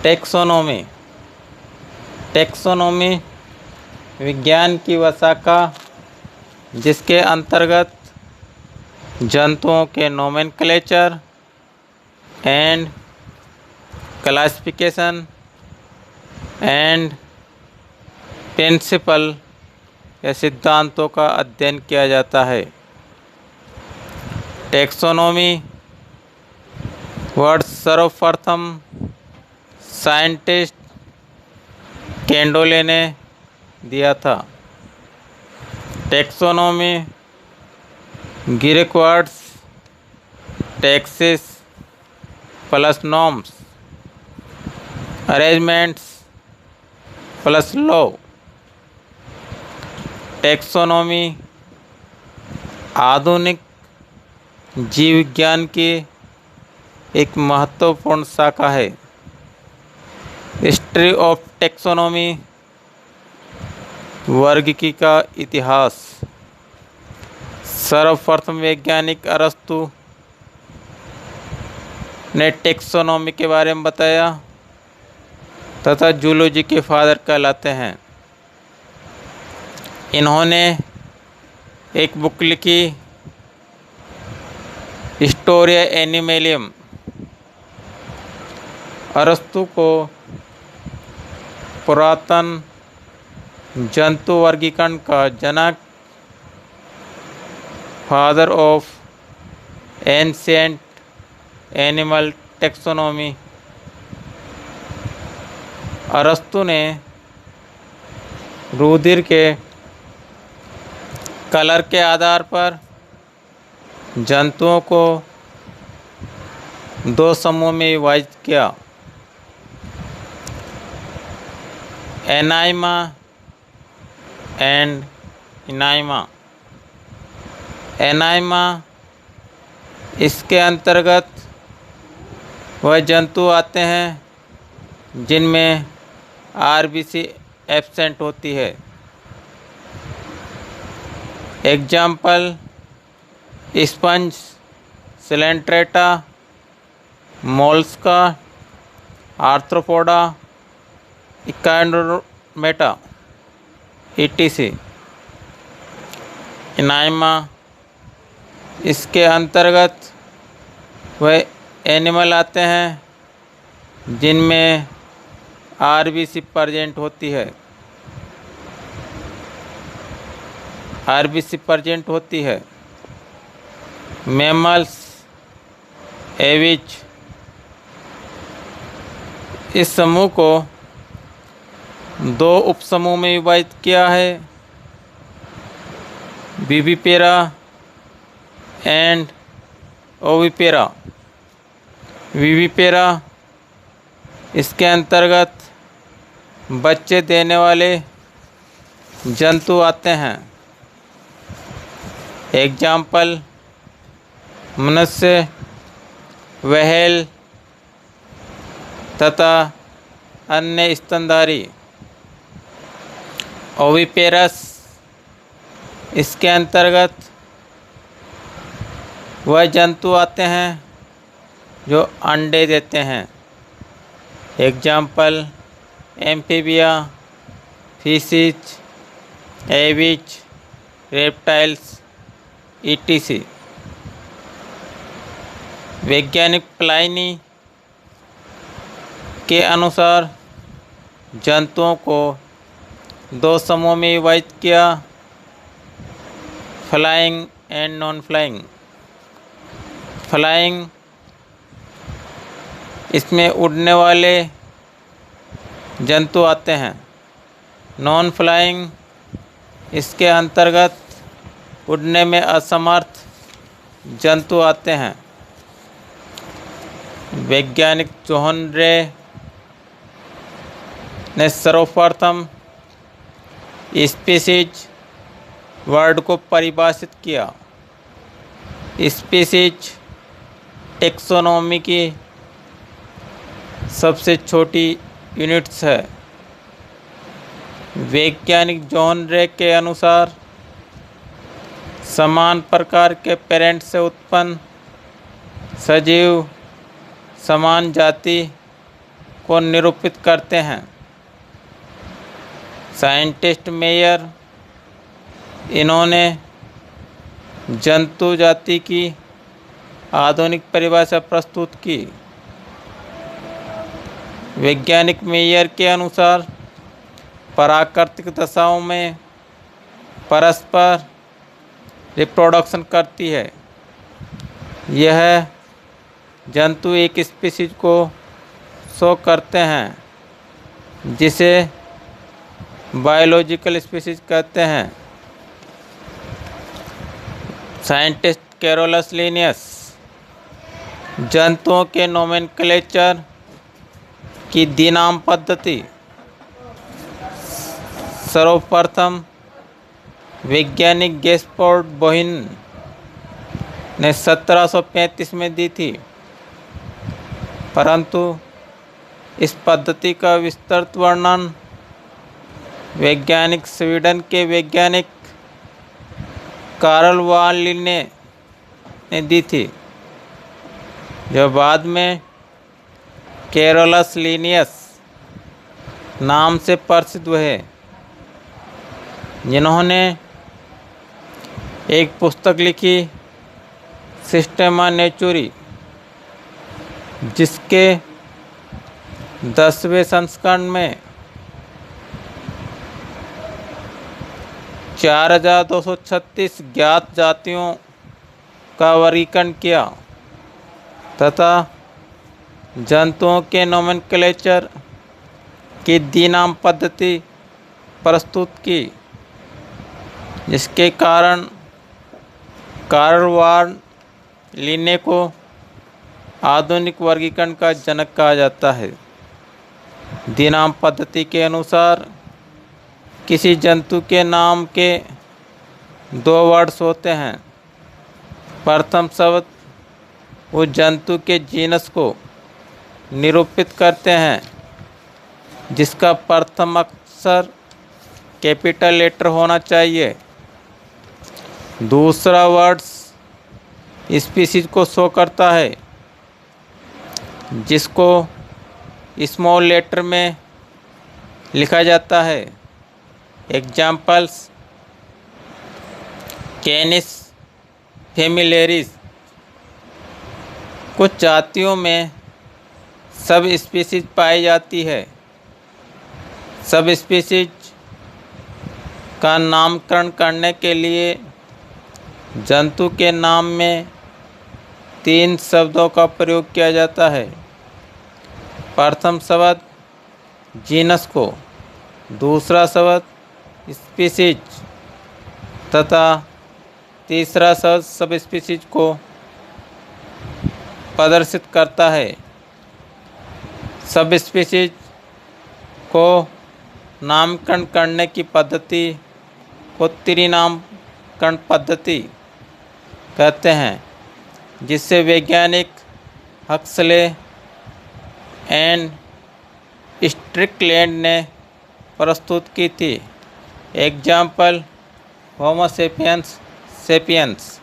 Taxonomy. Taxonomy विज्ञान की वह शाखा जिसके अंतर्गत जंतुओं के nomenclature and classification and principal या सिद्धांतों का अध्ययन किया जाता है। टैक्सोनॉमी वर्ड सर्वप्रथम साइंटिस्ट कैंडोले ने दिया था। Taxonomy Greek words taxis plus norms arrangements plus law. Taxonomy आधुनिक जीव विज्ञान की एक महत्वपूर्ण शाखा है। हिस्ट्री ऑफ टैक्सोनॉमी वर्गीकरण का इतिहास। सर्वप्रथम वैज्ञानिक अरस्तु ने टैक्सोनॉमी के बारे में बताया तथा जूलॉजी के फादर कहलाते हैं। इन्होंने एक बुक लिखी हिस्टोरिया एनिमलियम। अरस्तु को पुरातन जंतु वर्गीकरण का जनक father of ancient animal taxonomy. अरस्तु ने रुधिर के कलर के आधार पर जंतुओं को दो समूह में विभाजित किया, एनाइमा एंड इनाइमा। एनाइमा इसके अंतर्गत वह जंतु आते हैं जिनमें आरबीसी एब्सेंट होती है। Example sponge, Coelenterata, Mollusca, arthropoda, Echinodermata etc। इनाइमा इसके अंतर्गत वह एनिमल आते हैं जिनमें आरबीसी प्रेजेंट होती है। आरबीसी प्रेजेंट होती है। Mammals, aves. इस समूह को दो उपसमूह में विभाजित किया है, विविपेरा एंड ओविपेरा। विविपेरा इसके अंतर्गत बच्चे देने वाले जंतु आते हैं। एग्जाम्पल मनुष्य, व्हेल तथा अन्य स्तनधारी। ओविपेरस इसके अंतर्गत वह जंतु आते हैं जो अंडे देते हैं। Example amphibia, fishes, aves, reptiles etc। वैज्ञानिक प्लाइनी के अनुसार जंतुओं को दो समूह में विभाजित किया, flying and non flying. Flying इसमें उड़ने वाले जंतु आते हैं। नॉन फ्लाइंग इसके अंतर्गत उड़ने में असमर्थ जंतु आते हैं। वैज्ञानिक जोहन रे ने सर्वप्रथम स्पीसीज वर्ड को परिभाषित किया। स्पीसीज टैक्सोनॉमी की सबसे छोटी यूनिट्स है। वैज्ञानिक जॉन रे के अनुसार समान प्रकार के पेरेंट से उत्पन्न सजीव समान जाति को निरूपित करते हैं। साइंटिस्ट मेयर, इन्होंने जंतु जाति की आधुनिक परिभाषा प्रस्तुत की। वैज्ञानिक मेयर के अनुसार प्राकृतिक दशाओं में परस्पर रिप्रोडक्शन करती है। यह जंतु एक स्पीशीज को शो करते हैं जिसे बायोलॉजिकल स्पीशीज कहते हैं। साइंटिस्ट कैरोलस लिनियस, जंतुओं के नोमेनक्लेचर की दिनाम पद्धति सर्वप्रथम वैज्ञानिक गेस्पर्ट बोहिन ने 1735 में दी थी, परंतु इस पद्धति का विस्तृत वर्णन वैज्ञानिक स्वीडन के वैज्ञानिक कार्ल वान लिन्ने ने दी थी, जो बाद में कैरोलस लिनियस नाम से प्रसिद्ध हुए, जिन्होंने एक पुस्तक लिखी सिस्टेमा नेचुरी, जिसके 10वें संस्करण में 4236 ज्ञात जातियों का वर्गीकरण किया तथा जंतुओं के नोमेनक्लेचर की दिनाम पद्धति प्रस्तुत की, जिसके कारण कार्ल वान लिन्ने को आधुनिक वर्गीकरण का जनक कहा जाता है। दिनाम पद्धति के अनुसार किसी जंतु के नाम के 2 वर्ड्स होते हैं। प्रथम शब्द उस जंतु के जीनस को निरूपित करते हैं, जिसका प्रथम अक्षर कैपिटल लेटर होना चाहिए। दूसरा वर्ड्स स्पीशीज को शो करता है, जिसको स्मॉल लेटर में लिखा जाता है। Examples canis familiaris. कुछ जातियों में सब स्पीशीज पाई जाती है। सब स्पीशीज का नामकरण करने के लिए जंतु के नाम में 3 शब्दों का प्रयोग किया जाता है। प्रथम शब्द जीनस को, दूसरा शब्द स्पीशीज तथा तीसरा शब्द सब स्पीशीज को प्रदर्शित करता है। सब स्पीशीज को नामकरण करने की पद्धति को त्रिनामकरण पद्धति कहते हैं, जिससे वैज्ञानिक हक्सले एंड स्ट्रिकलैंड ने प्रस्तुत की थी। एग्जाम्पल होमो सेपियंस सेपियंस।